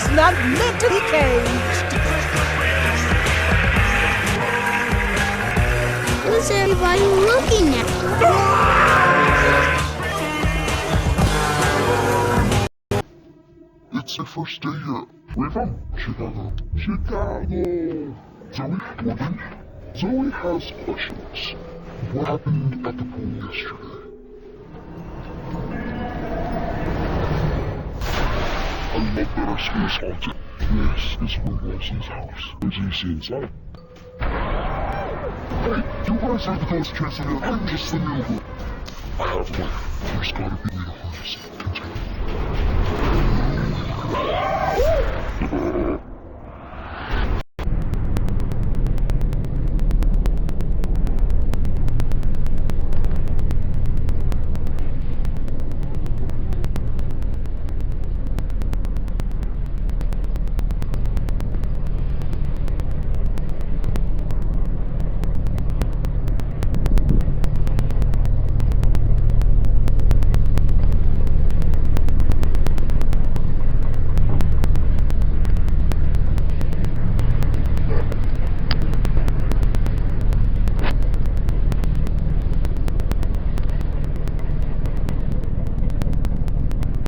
was not meant to be caged. Who's everybody looking at? It's your first day here. Where from? Chicago. Chicago! Zoe, Morgan. Zoe has questions. What happened at the pool yesterday? I love that our school is haunted. Yes, it's Wilson's house. Did you see inside? Hey, you guys are the ghost chancellor. I'm just the new one. I have one. There's gotta be a harness.